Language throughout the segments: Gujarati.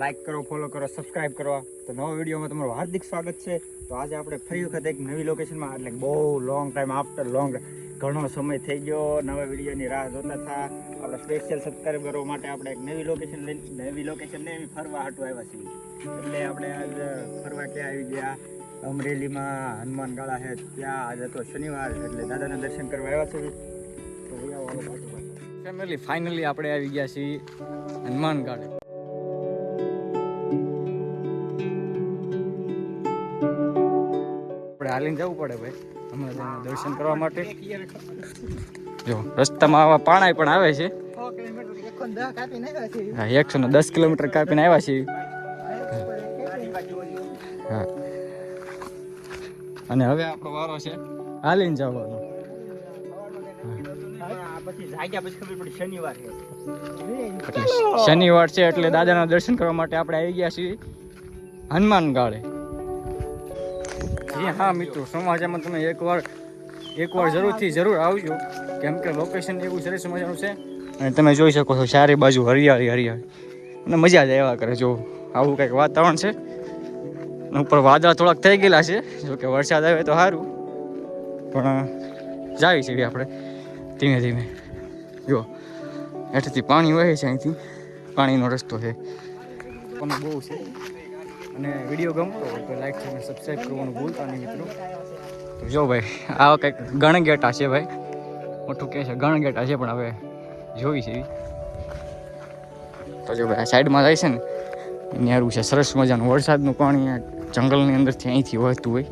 લાઈક કરો, ફોલો કરો, સબસ્ક્રાઇબ કરો. તો નવા વિડીયોમાં તમારું હાર્દિક સ્વાગત છે. તો આજે આપણે ફરી વખત એક નવી લોકેશનમાં, એટલે બહુ લોંગ ટાઈમ આફ્ટર લોંગ ઘણો સમય થઈ ગયો નવા વિડીયોની રાહ જોતા હતા. આપણે સ્પેશિયલ સબસ્ક્રાઇબરો માટે આપણે એક નવી લોકેશન લઈને ફરવા હાટું આવ્યા છીએ. એટલે આપણે આજ ફરવા ક્યાં આવી ગયા? અમરેલીમાં હનુમાન ગાળા છે ત્યાં. આજે તો શનિવાર એટલે દાદાના દર્શન કરવા આવ્યા છીએ. તો ફેમિલી ફાઇનલી આપણે આવી ગયા છીએ હનુમાન ગાળે. આપણે હાલીને જવું પડે ભાઈ હમણાં દર્શન કરવા માટે. જો રસ્તામાં આવા પાણા પણ આવે છે. 110 કિલોમીટર કાપીને આવ્યા છીએ. હા, અને હવે આપણો વારો છે હાલીને જવાનો. શનિવાર છે એટલે દાદાના દર્શન કરવા માટે આપણે આવી ગયા છીએ હનુમાન ગાળે. હા મિત્રો, સમાચારમાં તમે એકવાર જરૂર આવજો, કેમ કે લોકેશન એવું સરસ મજાનું છે. અને તમે જોઈ શકો છો ચારે બાજુ હરિયાળી અને મજા જ આવ્યા કરે. જો આવું કંઈક વાતાવરણ છે. ઉપર વાદળા થોડાક થઈ ગયેલા છે, જો કે વરસાદ આવે તો સારું, પણ જાવી છે આપણે ધીમે ધીમે. જો હેઠળથી પાણી વહે છે, અહીંથી પાણીનો રસ્તો છે પણ બહુ છે. અને વિડીયો ગમતો હોય તો લાઈક અને સબસ્ક્રાઈબ કરવાનું ભૂલતા નહીં મિત્રો. તો જો ભાઈ આ કંઈક ગણગેટા છે ભાઈ, મોટું કહે છે ગણગેટા છે, પણ હવે જોઈ છે. તો જો ભાઈ આ સાઈડમાં જાય છે ને ન્યારું છે સરસ મજાનું. વરસાદનું પાણી જંગલની અંદરથી અહીંથી વહેતું હોય.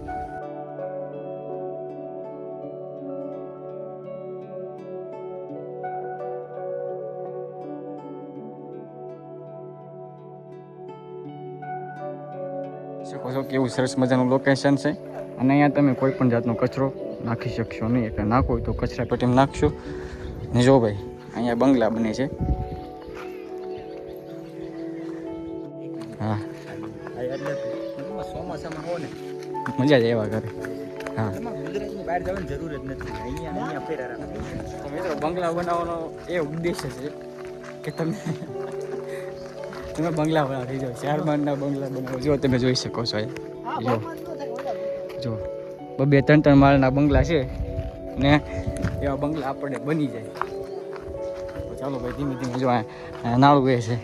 શકો છો કેવું સરસ મજાનું લોકેશન છે. અને અહીંયા તમે કોઈ પણ જાતનો કચરો નાખી શકશો નહીં, એટલે નાખો હોય તો કચરા પેટીમાં નાખશો. ને જો ભાઈ અહીંયા બંગલા બને છે. હા, ચોમાસામાં હો ને મજા જ એવા કરે. હા, બહાર જવાની જરૂર જ નથી, અહીંયા ફેરા. તો મિત્રો બંગલા બનાવવાનો એ ઉદ્દેશ્ય છે કે તમે બંગલા વાળા થઈ જાઓ. 4 માળના બંગલા બનાવો. જો તમે જોઈ શકો છો જો 2-3 માળના બંગલા છે ને એવા બંગલા આપણને બની જાય. તો ચાલો ભાઈ ધીમે ધીમે જો નાળું એ છે.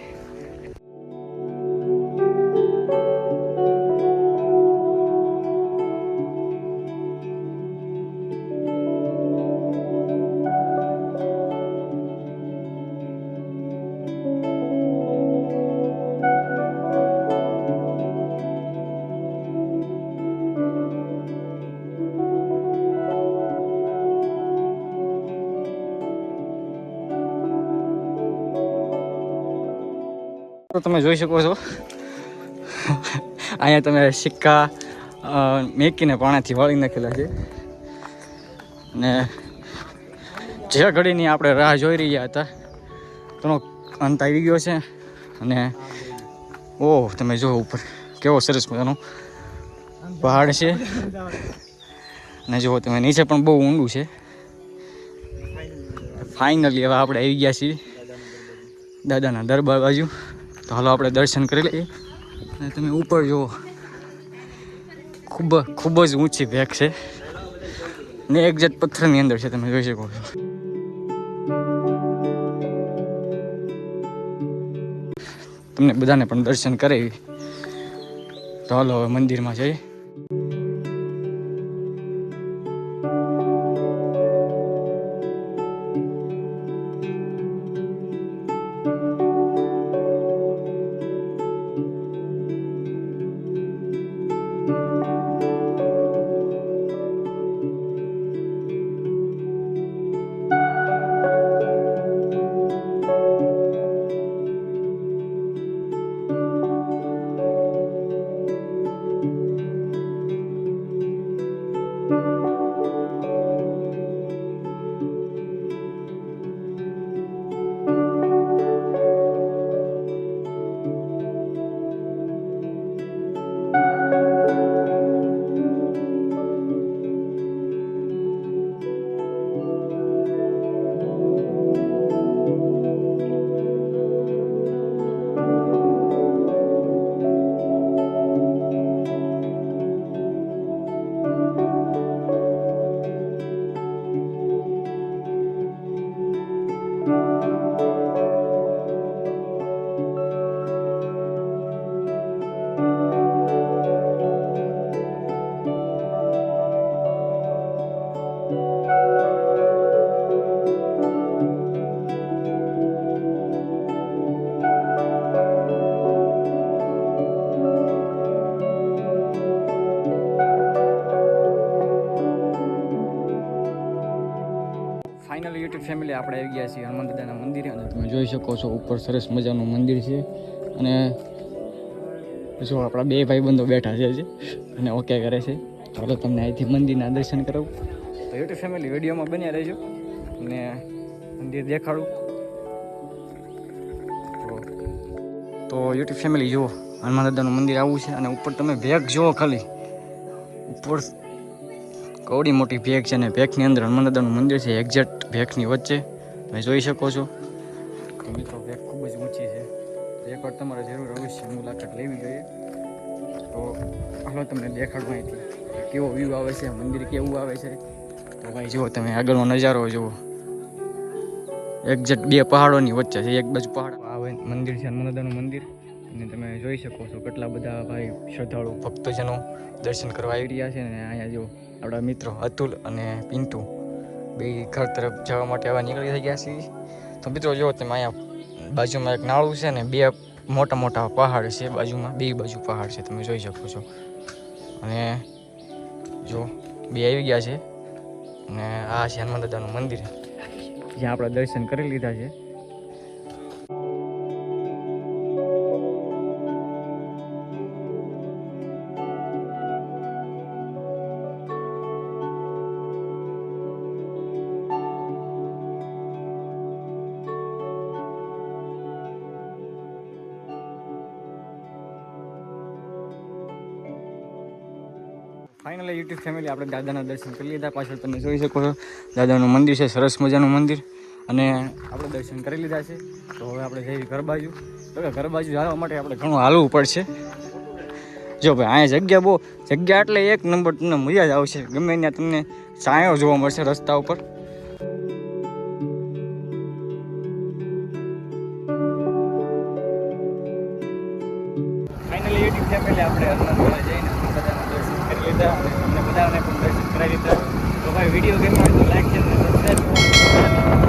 તો તમે જોઈ શકો છો અહીંયા તમે સિક્કા મેકીને પાણાથી વાળી નાખેલા છે. ને જે ઘડીની આપણે રાહ જોઈ રહ્યા હતા તેનો અંત આવી ગયો છે. અને ઓહ, તમે જો ઉપર કેવો સરસ મજાનો પહાડ છે. અને જુઓ તમે નીચે પણ બહુ ઊંડું છે. ફાઇનલી હવે આપણે આવી ગયા છીએ દાદાના દરબાર બાજુ. તો હાલો આપણે દર્શન કરી લઈએ. અને તમે ઉપર જુઓ ખૂબ જ ઊંચી ભેખ છે ને એક્ઝેક્ટ પથ્થરની અંદર છે, તમે જોઈ શકો છો. તમને બધાને પણ દર્શન કરાવી. તો હાલો હવે મંદિરમાં જઈએ. ફાઇનલી યુટ્યુબ ફેમિલી આપણે આવી ગયા છીએ હનુમાન દાદાના મંદિરે અને તમે જોઈ શકો છો ઉપર સરસ મજાનું મંદિર છે અને જો આપણા બે ભાઈબંધો બેઠા છે અને ઓકે કરે છે. ચાલો તમને અહીંથી મંદિરના દર્શન કરાવું. તો યુટ્યુબ ફેમિલી વિડીયોમાં બન્યા રહેજો અને મંદિર દેખાડું. તો યુટ્યુબ ફેમિલી જુઓ હનુમાન દાદાનું મંદિર આવું છે અને ઉપર તમે ભેગ જુઓ ખાલી ઉપર કવડી મોટી ભેગ છે અને ભેગની અંદર હનુમાન દાદાનું મંદિર છે એક્ઝેક્ટ ભેગની વચ્ચે તમે જોઈ શકો છો. મિત્રો ભેગ ખૂબ જ ઊંચી છે. એકવાર તમારે જરૂર અવશ્ય મુલાકાત લેવી જોઈએ. તો હાલો તમને દેખાડું અહીંથી કેવો વ્યૂ આવે છે, મંદિર કેવું આવે છે. તો ભાઈ જુઓ તમે આગળનો નજારો જુઓ એક્ઝેક્ટ બે પહાડોની વચ્ચે છે. એક બાજુ પહાડ આવે મંદિર છે હનુમાન દાદાનું મંદિર અને તમે જોઈ શકો છો કેટલા બધા ભાઈ શ્રદ્ધાળુ ભક્તજનો દર્શન કરવા આવી રહ્યા છે. અને અહીંયા જો આપણા મિત્રો અતુલ અને પિન્ટુ બે ઘર તરફ જવા માટે હવે નીકળી થઈ ગયા છીએ. તો મિત્રો જો તમે અહીંયા બાજુમાં એક નાળું છે ને બે મોટા મોટા પહાડ છે બાજુમાં, બે બાજુ પહાડ છે તમે જોઈ શકો છો. અને જો બે આવી ગયા છે અને આ છે હનુમાન દાદાનું મંદિર જ્યાં આપણે દર્શન કરી લીધા છે. ફાઇનલી યુટ્યુબ ફેમિલી આપણે દાદાના દર્શન કરી લીધા. પાછળ તમે જોઈ શકો છો દાદાનું મંદિર છે, સરસ મજાનું મંદિર અને આપણે દર્શન કરી લીધા છે. તો હવે આપણે જઈએ ઘર બાજુ. તો ઘર બાજુ જવા માટે આપણે ઘણું હાલવું પડશે. જો ભાઈ અહીંયા જગ્યા એટલે એક નંબર તમને મજા જ આવશે. ગમે ત્યાં તમને છાંયો જોવા મળશે રસ્તા ઉપર. ફાઇનલી યુટ્યુબ ફેમિલી આપણે હનુમાનગઢ જઈને બધાના દર્શન કરી લીધા અને તમને બધાને પણ દર્શન કરાવી દીધા. તો ભાઈ વિડીયો ગમ્યો હોય તો લાઈક, શેર અને સબસ્ક્રાઈબ